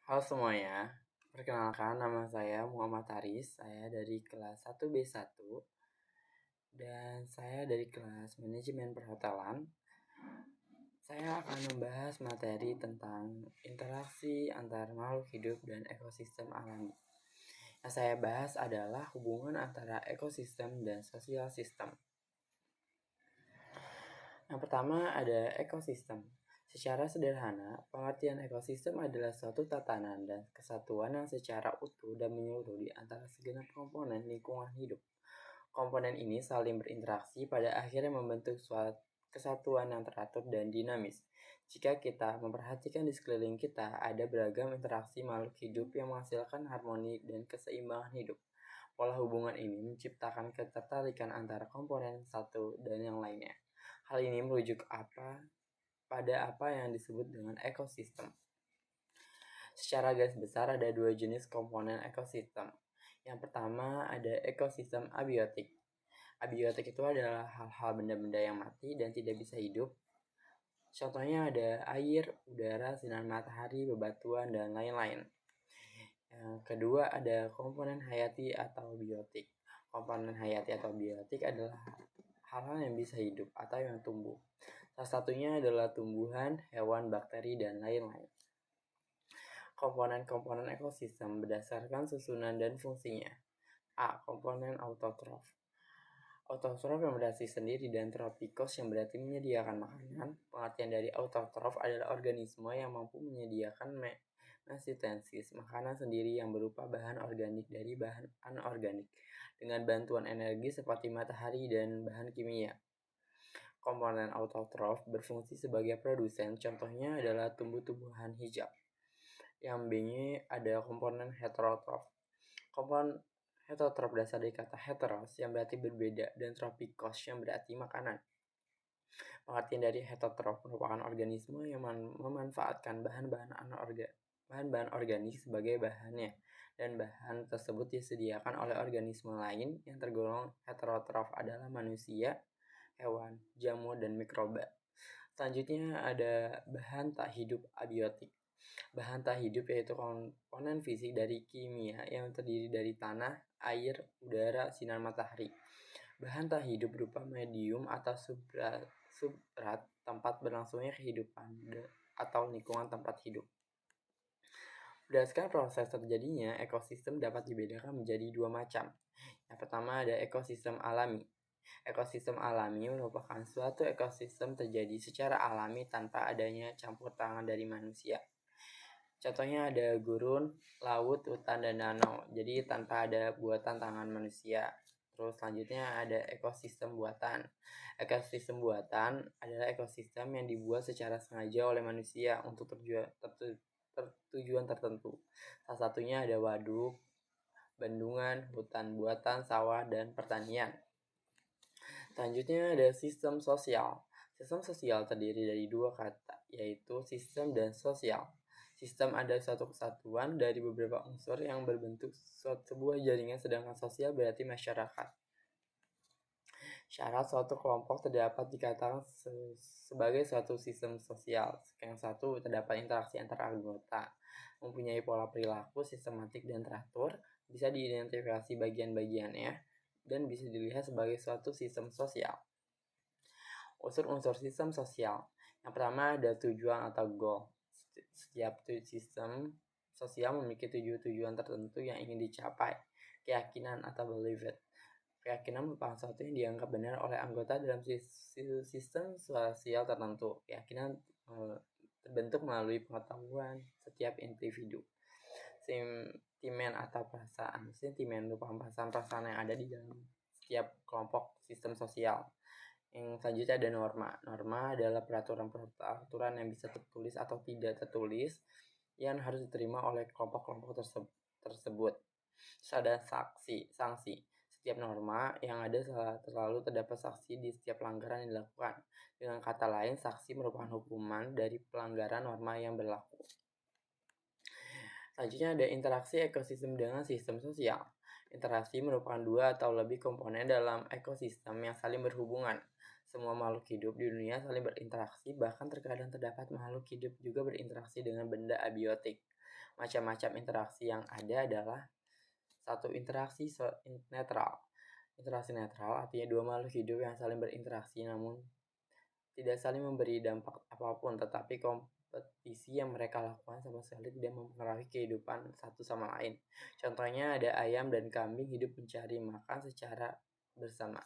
Halo semuanya, perkenalkan nama saya Muhammad Haris, saya dari kelas 1B1 dan saya dari kelas Manajemen Perhotelan. Saya akan membahas materi tentang interaksi antar makhluk hidup dan ekosistem alami. Yang saya bahas adalah hubungan antara ekosistem dan sosial sistem. Yang pertama ada ekosistem. Secara sederhana, pengertian ekosistem adalah suatu tatanan dan kesatuan yang secara utuh dan menyeluruh di antara segenap komponen lingkungan hidup. Komponen ini saling berinteraksi pada akhirnya membentuk suatu kesatuan yang teratur dan dinamis. Jika kita memperhatikan di sekeliling kita, ada beragam interaksi makhluk hidup yang menghasilkan harmoni dan keseimbangan hidup. Pola hubungan ini menciptakan ketertarikan antara komponen satu dan yang lainnya. Hal ini merujuk pada apa yang disebut dengan ekosistem. Secara garis besar ada dua jenis komponen ekosistem. Yang pertama ada ekosistem abiotik. Abiotik itu adalah hal-hal benda-benda yang mati dan tidak bisa hidup. Contohnya ada air, udara, sinar matahari, bebatuan, dan lain-lain. Yang kedua ada komponen hayati atau biotik. Komponen hayati atau biotik adalah hal-hal yang bisa hidup atau yang tumbuh. Salah satunya adalah tumbuhan, hewan, bakteri, dan lain-lain. Komponen-komponen ekosistem berdasarkan susunan dan fungsinya. A. Komponen autotrof. Autotrof yang berarti sendiri dan tropikos yang berarti menyediakan makanan. Pengertian dari autotrof adalah organisme yang mampu menyediakan mesintesis makanan sendiri yang berupa bahan organik dari bahan anorganik dengan bantuan energi seperti matahari dan bahan kimia. Komponen autotrof berfungsi sebagai produsen, contohnya adalah tumbuh-tumbuhan hijau. Yang B-nya ada komponen heterotrof. Komponen heterotrof berasal dari kata heteros yang berarti berbeda dan tropikos yang berarti makanan. Pengertian dari heterotrof merupakan organisme yang memanfaatkan bahan-bahan organik sebagai bahannya, dan bahan tersebut disediakan oleh organisme lain. Yang tergolong heterotrof adalah manusia, hewan, jamur, dan mikroba. Selanjutnya ada bahan tak hidup abiotik. Bahan tak hidup yaitu komponen fisik dari kimia yang terdiri dari tanah, air, udara, sinar matahari. Bahan tak hidup berupa medium atau substrat tempat berlangsungnya kehidupan atau lingkungan tempat hidup. Berdasarkan proses terjadinya, ekosistem dapat dibedakan menjadi dua macam. Yang pertama ada ekosistem alami. Ekosistem alami merupakan suatu ekosistem terjadi secara alami tanpa adanya campur tangan dari manusia. Contohnya ada gurun, laut, hutan, dan danau. Jadi tanpa ada buatan tangan manusia. Terus selanjutnya ada ekosistem buatan. Ekosistem buatan adalah ekosistem yang dibuat secara sengaja oleh manusia untuk tujuan tertentu. Salah satunya ada waduk, bendungan, hutan buatan, sawah, dan pertanian. Selanjutnya ada sistem sosial. Sistem sosial terdiri dari dua kata, yaitu sistem dan sosial. Sistem ada suatu kesatuan dari beberapa unsur yang berbentuk sebuah jaringan, sedangkan sosial berarti masyarakat. Syarat suatu kelompok terdapat dikatakan sebagai suatu sistem sosial. Yang satu, terdapat interaksi antara anggota, mempunyai pola perilaku sistematik dan teratur, bisa diidentifikasi bagian-bagiannya, dan bisa dilihat sebagai suatu sistem sosial. Unsur-unsur sistem sosial. Yang pertama ada tujuan atau goal. Setiap sistem sosial memiliki tujuan tertentu yang ingin dicapai. Keyakinan atau belief. Keyakinan merupakan sesuatu yang dianggap benar oleh anggota dalam sistem sosial tertentu. Keyakinan terbentuk melalui pengetahuan setiap individu. Sentimen atau perasaan. Sentimen merupakan perasaan-perasaan yang ada di dalam setiap kelompok sistem sosial. Yang selanjutnya ada norma. Norma adalah peraturan yang bisa tertulis atau tidak tertulis yang harus diterima oleh kelompok-kelompok tersebut. Terus ada sanksi. Setiap norma yang ada selalu terdapat sanksi di setiap pelanggaran yang dilakukan. Dengan kata lain, sanksi merupakan hukuman dari pelanggaran norma yang berlaku. Selanjutnya ada interaksi ekosistem dengan sistem sosial. Interaksi merupakan dua atau lebih komponen dalam ekosistem yang saling berhubungan. Semua makhluk hidup di dunia saling berinteraksi, bahkan terkadang terdapat makhluk hidup juga berinteraksi dengan benda abiotik. Macam-macam interaksi yang ada adalah satu, interaksi netral. Interaksi netral artinya dua makhluk hidup yang saling berinteraksi namun tidak saling memberi dampak apapun, tetapi kompetisi yang mereka lakukan sama sekali tidak mempengaruhi kehidupan satu sama lain. Contohnya ada ayam dan kambing hidup mencari makan secara bersama.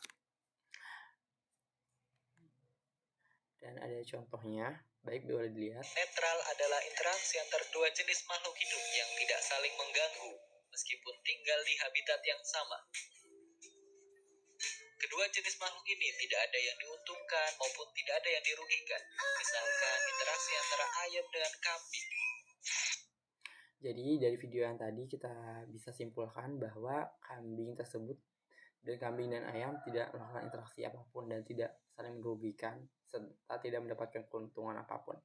Dan ada contohnya, baik boleh dilihat. Netral adalah interaksi antar dua jenis makhluk hidup yang tidak saling mengganggu, meskipun tinggal di habitat yang sama. Kedua jenis makhluk ini tidak ada yang diuntungkan maupun tidak ada yang dirugikan. Misalkan interaksi antara ayam dengan kambing. Jadi dari video yang tadi kita bisa simpulkan bahwa kambing dan ayam tidak melakukan interaksi apapun dan tidak saling merugikan serta tidak mendapatkan keuntungan apapun.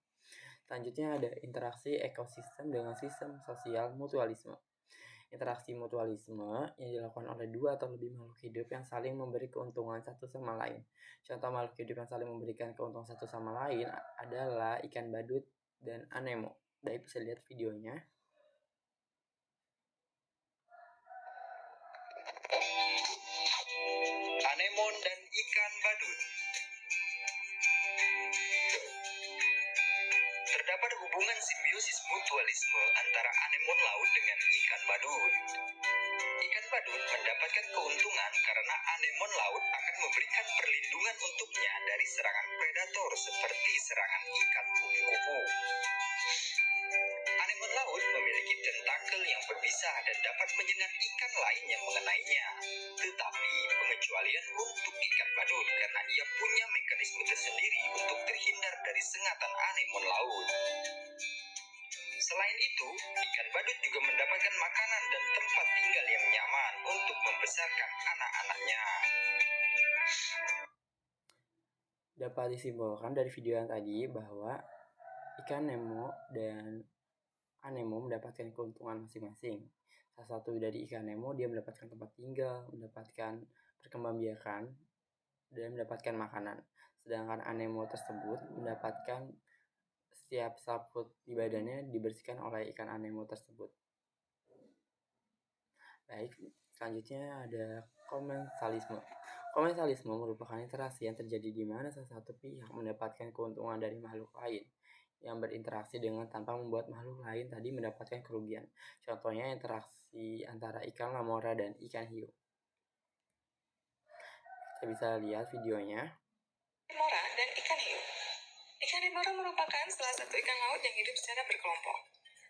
Selanjutnya ada interaksi ekosistem dengan sistem sosial mutualisme. Interaksi mutualisme yang dilakukan oleh dua atau lebih makhluk hidup yang saling memberi keuntungan satu sama lain. Contoh makhluk hidup yang saling memberikan keuntungan satu sama lain adalah ikan badut dan anemo. Baik, bisa lihat videonya. Anemon dan ikan badut. Terdapat hubungan simbiosis mutualisme antara anemon laut dengan ikan badut. Ikan badut mendapatkan keuntungan karena anemon laut akan memberikan perlindungan untuknya dari serangan predator seperti serangan ikan kupu-kupu. Anemon laut memiliki tentakel yang berbisa dan dapat menyengat ikan lain yang mengenainya. Tetapi pengecualian untuk ikan badut karena ia punya mekanisme tersendiri untuk terhindar dari sengatan anemon laut. Selain itu, ikan badut juga mendapatkan makanan dan tempat tinggal yang nyaman untuk membesarkan anak-anaknya. Dapat disimpulkan dari video yang tadi bahwa ikan Nemo dan Anemo mendapatkan keuntungan masing-masing. Salah satu dari ikan Nemo, dia mendapatkan tempat tinggal, mendapatkan perkembangbiakan, dan mendapatkan makanan. Sedangkan Anemo tersebut mendapatkan setiap saput di badannya dibersihkan oleh ikan Anemo tersebut. Baik, selanjutnya ada komensalisme. Komensalisme merupakan interaksi yang terjadi di mana salah satu pihak mendapatkan keuntungan dari makhluk lain yang berinteraksi dengan tanpa membuat makhluk lain tadi mendapatkan kerugian. Contohnya interaksi antara ikan lamora dan ikan hiu. Kita bisa lihat videonya. Remora dan ikan hiu. Ikan remora merupakan salah satu ikan laut yang hidup secara berkelompok.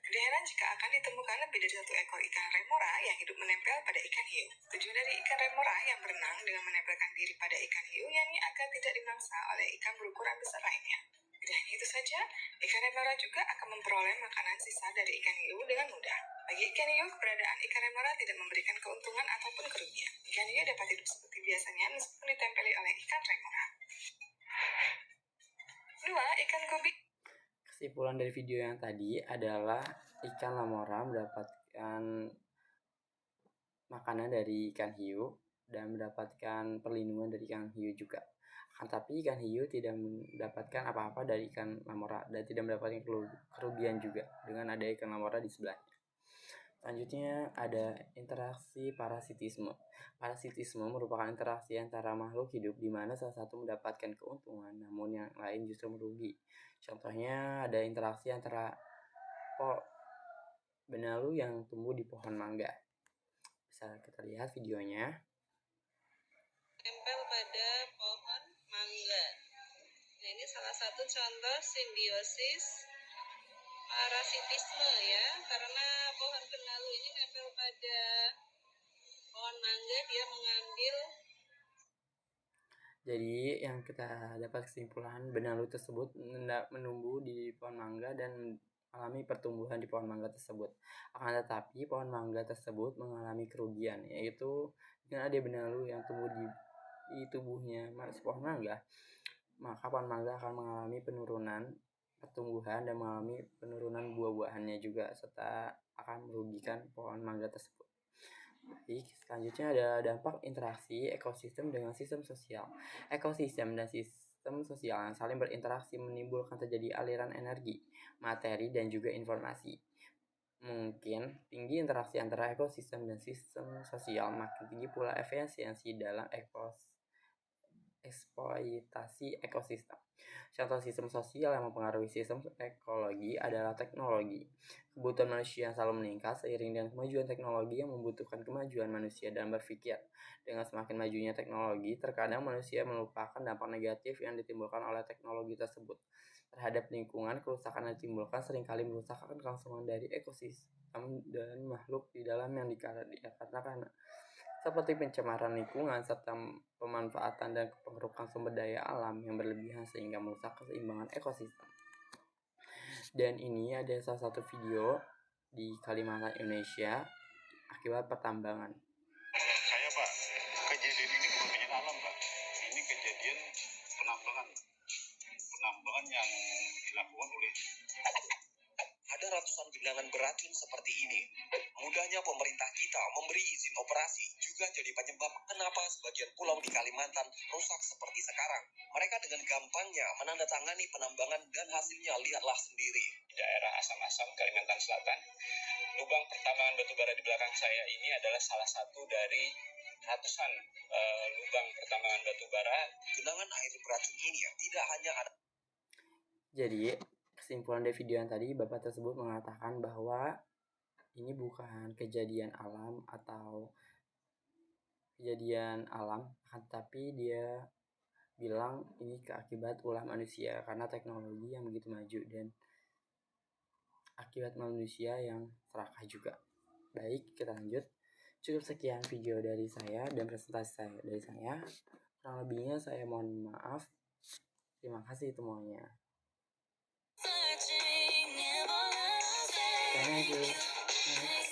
Tidak heran jika akan ditemukan lebih dari satu ekor ikan remora yang hidup menempel pada ikan hiu. Tujuan dari ikan remora yang berenang dengan menempelkan diri pada ikan hiu yakni agar tidak dimangsa oleh ikan berukuran besar lainnya. Tidak hanya itu saja, ikan remora juga akan memperoleh makanan sisa dari ikan hiu dengan mudah. Bagi ikan hiu, keberadaan ikan remora tidak memberikan keuntungan ataupun kerugian. Ikan hiu dapat hidup seperti biasanya meskipun ditempeli oleh ikan remora. 2. Ikan gubi. Kesimpulan dari video yang tadi adalah ikan lamora mendapatkan makanan dari ikan hiu dan mendapatkan perlindungan dari ikan hiu juga. Tapi ikan hiu tidak mendapatkan apa-apa dari ikan lamora dan tidak mendapatkan kerugian juga dengan ada ikan lamora di sebelahnya. Selanjutnya ada interaksi parasitisme. Parasitisme merupakan interaksi antara makhluk hidup di mana salah satu mendapatkan keuntungan namun yang lain justru merugi. Contohnya ada interaksi antara benalu yang tumbuh di pohon mangga. Bisa kita lihat videonya. Tempel pada pohon mangga. Nah, ini salah satu contoh simbiosis parasitisme ya, karena pohon benalu ini nempel pada pohon mangga, dia mengambil. Jadi yang kita dapat kesimpulan, benalu tersebut menumbuh di pohon mangga dan mengalami pertumbuhan di pohon mangga tersebut. Akan tetapi pohon mangga tersebut mengalami kerugian, yaitu dengan ada benalu yang tumbuh di tubuhnya si pohon mangga, maka pohon mangga akan mengalami penurunan pertumbuhan dan mengalami penurunan buah-buahannya juga serta akan merugikan pohon mangga tersebut. Baik, selanjutnya ada dampak interaksi ekosistem dengan sistem sosial. Ekosistem dan sistem sosial yang saling berinteraksi menimbulkan terjadi aliran energi, materi, dan juga informasi. Mungkin tinggi interaksi antara ekosistem dan sistem sosial, makin tinggi pula efisiensi dalam eksploitasi ekosistem. Contoh sistem sosial yang mempengaruhi sistem ekologi adalah teknologi. Kebutuhan manusia yang selalu meningkat seiring dengan kemajuan teknologi yang membutuhkan kemajuan manusia dalam berpikir. Dengan semakin majunya teknologi, terkadang manusia melupakan dampak negatif yang ditimbulkan oleh teknologi tersebut terhadap lingkungan. Kerusakan yang ditimbulkan seringkali merusakkan kelangsungan dari ekosistem dan makhluk di dalam yang dikatakan, seperti pencemaran lingkungan serta pemanfaatan dan pengerukan sumber daya alam yang berlebihan sehingga merusak keseimbangan ekosistem. Dan ini ada salah satu video di Kalimantan, Indonesia akibat pertambangan. Saya Pak, kejadian ini bukan kejadian alam Pak, ini kejadian penambangan yang dilakukan oleh Ada ratusan genangan beracun seperti ini. Mudahnya pemerintah kita memberi izin operasi juga jadi penyebab kenapa sebagian pulau di Kalimantan rusak seperti sekarang. Mereka dengan gampangnya menandatangani penambangan dan hasilnya lihatlah sendiri. di daerah Asam-Asam, Kalimantan Selatan. Lubang pertambangan batubara di belakang saya ini adalah salah satu dari ratusan lubang pertambangan batubara. Genangan air beracun ini tidak hanya ada. Jadi kesimpulan dari video yang tadi, bapak tersebut mengatakan bahwa ini bukan kejadian alam tapi dia bilang ini keakibat ulah manusia karena teknologi yang begitu maju dan akibat manusia yang serakah juga. Baik, kita lanjut. Cukup sekian video dari saya dan presentasi dari saya. Kurang lebihnya saya mohon maaf. Terima kasih semuanya. Thank you.